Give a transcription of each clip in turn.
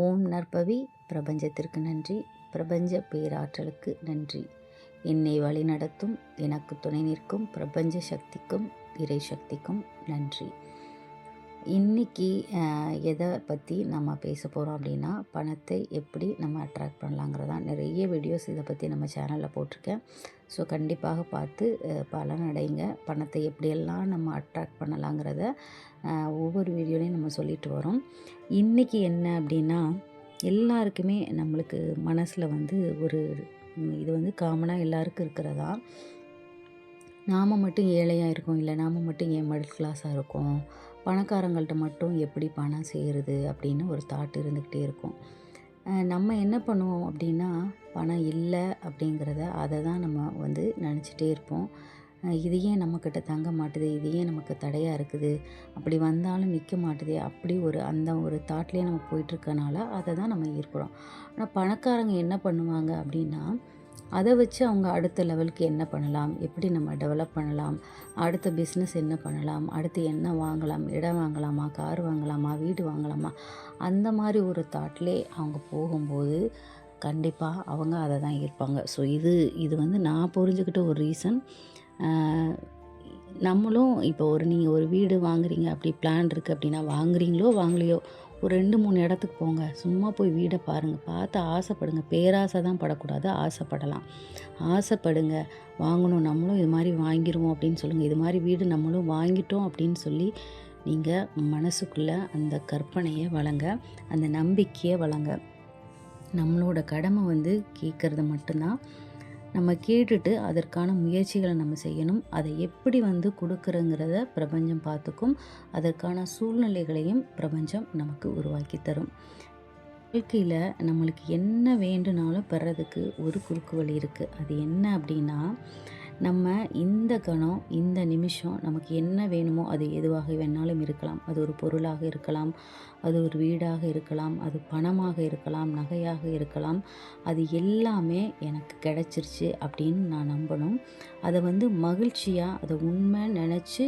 ஓம் நற்பவி. பிரபஞ்சத்திற்கு நன்றி. பிரபஞ்ச பேராற்றலுக்கு நன்றி. என்னை வழிநடத்தும் எனக்கு துணை நிற்கும் பிரபஞ்ச சக்திக்கும் இறை சக்திக்கும் நன்றி. இன்றைக்கி எதை பற்றி நம்ம பேச போகிறோம் அப்படின்னா, பணத்தை எப்படி நம்ம அட்ராக்ட் பண்ணலாங்கிறதான். நிறைய வீடியோஸ் இதை பற்றி நம்ம சேனலில் போட்டிருக்கேன். ஸோ கண்டிப்பாக பார்த்து பலனடைங்க. பணத்தை எப்படியெல்லாம் நம்ம அட்ராக்ட் பண்ணலாங்கிறத ஒவ்வொரு வீடியோலையும் நம்ம சொல்லிட்டு வரோம். இன்றைக்கி என்ன அப்படின்னா, எல்லாருக்குமே நம்மளுக்கு மனசில் ஒரு இது காமனாக எல்லாருக்கும் இருக்கிறதா. நாம் மட்டும் ஏழையாக இருக்கோம், இல்லை நாம் மட்டும் ஏன் மிடில் கிளாஸாக இருக்கோம், பணக்காரங்கள்ட்ட மட்டும் எப்படி பணம் சேருது அப்படின்னு ஒரு தாட் இருந்துக்கிட்டே இருக்கும். நம்ம என்ன பண்ணுவோம் அப்படின்னா, பணம் இல்லை அப்படிங்கிறத அதை தான் நம்ம நினச்சிட்டே இருப்போம். இது ஏன் நம்மக்கிட்ட தங்க மாட்டுது, இது ஏன் நமக்கு தடையாக இருக்குது, அப்படி வந்தாலும் நிற்க மாட்டுதே, அப்படி அந்த ஒரு தாட்லேயே நம்ம போயிட்டுருக்கனால அதை தான் நம்ம ஈர்க்கிறோம். ஆனால் பணக்காரங்க என்ன பண்ணுவாங்க அப்படின்னா, அதை வச்சு அவங்க அடுத்த லெவலுக்கு என்ன பண்ணலாம், எப்படி நம்ம டெவலப் பண்ணலாம், அடுத்த பிஸ்னஸ் என்ன பண்ணலாம், அடுத்து என்ன வாங்கலாம், இடம் வாங்கலாமா, கார் வாங்கலாமா, வீடு வாங்கலாமா, அந்த மாதிரி ஒரு தாட்லே அவங்க போகும்போது கண்டிப்பாக அவங்க அதை தான் ஈர்ப்பாங்க. ஸோ இது நான் புரிஞ்சுக்கிட்ட ஒரு ரீசன். நம்மளும் இப்போ நீங்கள் ஒரு வீடு வாங்குறீங்க, அப்படி பிளான் இருக்குது அப்படின்னா, வாங்குறீங்களோ வாங்கலையோ ஒரு 2-3 இடத்துக்கு போங்க. சும்மா போய் வீடை பாருங்கள், பார்த்து ஆசைப்படுங்க. பேராசை தான் படக்கூடாது, ஆசைப்படலாம். ஆசைப்படுங்க, வாங்கணும், நம்மளும் இது மாதிரி வாங்கிடுவோம் அப்படின்னு சொல்லுங்கள். இது மாதிரி வீடு நம்மளும் வாங்கிட்டோம் அப்படின்னு சொல்லி நீங்கள் மனசுக்குள்ளே அந்த கற்பனையை வளங்க, அந்த நம்பிக்கையை வளங்க. நம்மளோட கடமை கேட்குறது மட்டும்தான். நம்ம கேட்டுட்டு அதற்கான முயற்சிகளை நம்ம செய்யணும். அதை எப்படி கொடுக்குறங்கிறத பிரபஞ்சம் பார்த்துக்கும். அதற்கான சூழ்நிலைகளையும் பிரபஞ்சம் நமக்கு உருவாக்கி தரும். வாழ்க்கையில் நம்மளுக்கு என்ன வேண்டுனாலும் பெறதுக்கு ஒரு குறுக்கு வழி இருக்குது. அது என்ன அப்படின்னா, நம்ம இந்த கணம், இந்த நிமிஷம் நமக்கு என்ன வேணுமோ அது எதுவாக வேணாலும் இருக்கலாம். அது ஒரு பொருளாக இருக்கலாம், அது ஒரு வீடாக இருக்கலாம், அது பணமாக இருக்கலாம், நகையாக இருக்கலாம். அது எல்லாமே எனக்கு கிடச்சிருச்சு அப்படின்னு நான் நம்பணும். அதை மகிழ்ச்சியாக, அதை உண்மை நினச்சி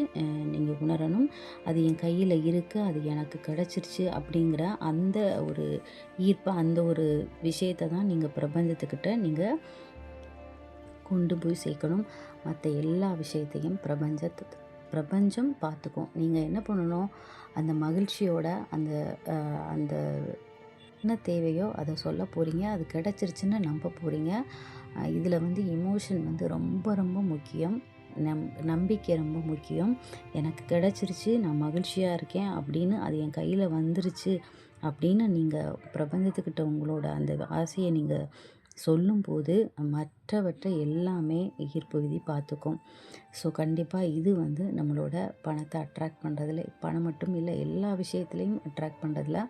நீங்கள் உணரணும். அது என் கையில் இருக்குது, அது எனக்கு கிடச்சிருச்சு அப்படிங்கிற அந்த ஒரு ஈர்ப்பை, அந்த ஒரு விஷயத்தை தான் நீங்கள் பிரபஞ்சத்துக்கிட்ட நீங்கள் கொண்டு போய் சேர்க்கணும். மற்ற எல்லா விஷயத்தையும் பிரபஞ்சம் பார்த்துக்கும். நீங்கள் என்ன பண்ணணும், அந்த மகிழ்ச்சியோட அந்த அந்த என்ன தேவையோ அதை சொல்ல போகிறீங்க. அது கிடச்சிருச்சுன்னு நம்ப போகிறீங்க. இதில் இமோஷன் ரொம்ப ரொம்ப முக்கியம். நம்பிக்கை ரொம்ப முக்கியம். எனக்கு கிடச்சிருச்சு, நான் மகிழ்ச்சியாக இருக்கேன் அப்படின்னு, அது என் கையில் வந்துருச்சு அப்படின்னு நீங்கள் பிரபஞ்சத்துக்கிட்ட உங்களோட அந்த ஆசையை நீங்கள் சொல்லும்போது மற்றவற்றை எல்லாமே ஈர்ப்பு விதி பார்த்துக்கும். ஸோ கண்டிப்பாக இது நம்மளோட பணத்தை அட்ராக்ட் பண்ணுறதுல, பணம் மட்டும் இல்லை, எல்லா விஷயத்துலையும் அட்ராக்ட் பண்ணுறதுல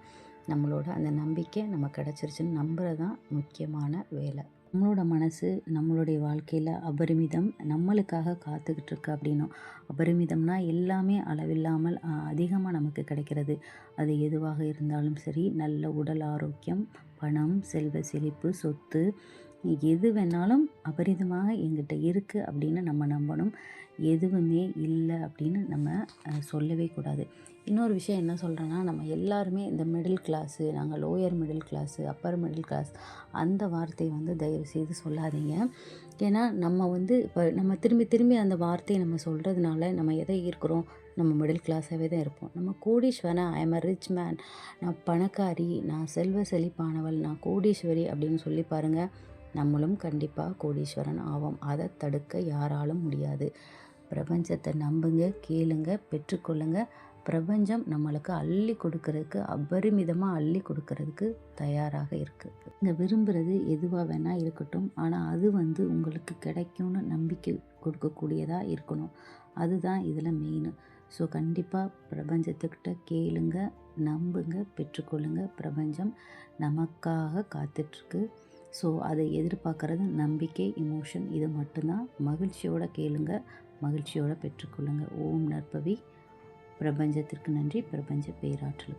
நம்மளோட அந்த நம்பிக்கை நம்ம கிடச்சிருச்சுன்னு நம்புறது தான் முக்கியமான வேலை. நம்மளோட மனசு நம்மளுடைய வாழ்க்கையில் அபரிமிதம் நம்மளுக்காக காத்துக்கிட்டு இருக்கு அப்படின்னும். அபரிமிதம்னா எல்லாமே அளவில்லாமல் அதிகமாக நமக்கு கிடைக்கிறது. அது எதுவாக இருந்தாலும் சரி, நல்ல உடல் ஆரோக்கியம், பணம், செல்வ செழிப்பு, சொத்து, எது வேணாலும் அபரிதமாக எங்கிட்ட இருக்குது அப்படின்னு நம்ம நம்பணும். எதுவுமே இல்லை அப்படின்னு நம்ம சொல்லவே கூடாது. இன்னொரு விஷயம் என்ன சொல்கிறேன்னா, நம்ம எல்லாருமே இந்த மிடில் கிளாஸு, நாங்கள் lower middle class, upper middle class, அந்த வார்த்தையை தயவு செய்து சொல்லாதீங்க. ஏன்னா நம்ம இப்போ நம்ம திரும்பி திரும்பி அந்த வார்த்தையை நம்ம சொல்கிறதுனால நம்ம எதை ஈர்க்கிறோம், நம்ம மிடில் கிளாஸாகவே தான் இருப்போம். நம்ம கோடீஸ்வரன், I am a rich man, நான் பணக்காரி, நான் செல்வ செழிப்பானவள், நான் கோடீஸ்வரி அப்படின்னு சொல்லி பாருங்கள், நம்மளும் கண்டிப்பாக கோடீஸ்வரன் ஆவோம். அதை தடுக்க யாராலும் முடியாது. பிரபஞ்சத்தை நம்புங்க, கேளுங்க, பெற்றுக்கொள்ளுங்க. பிரபஞ்சம் நம்மளுக்கு அள்ளி கொடுக்கறதுக்கு, அபரிமிதமாக அள்ளி கொடுக்கறதுக்கு தயாராக இருக்குது. நீங்கள் விரும்புகிறது எதுவாக வேணால் இருக்கட்டும், ஆனால் அது உங்களுக்கு கிடைக்கும்னு நம்பிக்கை கொடுக்கக்கூடியதாக இருக்கணும். அதுதான் இதில் மெயின். ஸோ கண்டிப்பாக பிரபஞ்சத்துக்கிட்ட கேளுங்க, நம்புங்க, பெற்றுக்கொள்ளுங்க. பிரபஞ்சம் நமக்காக காத்துட்ருக்கு. ஸோ அதை எதிர்பார்க்குறது நம்பிக்கை, இமோஷன், இது மட்டும்தான். மகிழ்ச்சியோடு கேளுங்க, மகிழ்ச்சியோடு பெற்றுக்கொள்ளுங்க. ஓம் நற்பவி. பிரபஞ்சத்திற்கு நன்றி. பிரபஞ்ச பேராற்றல்.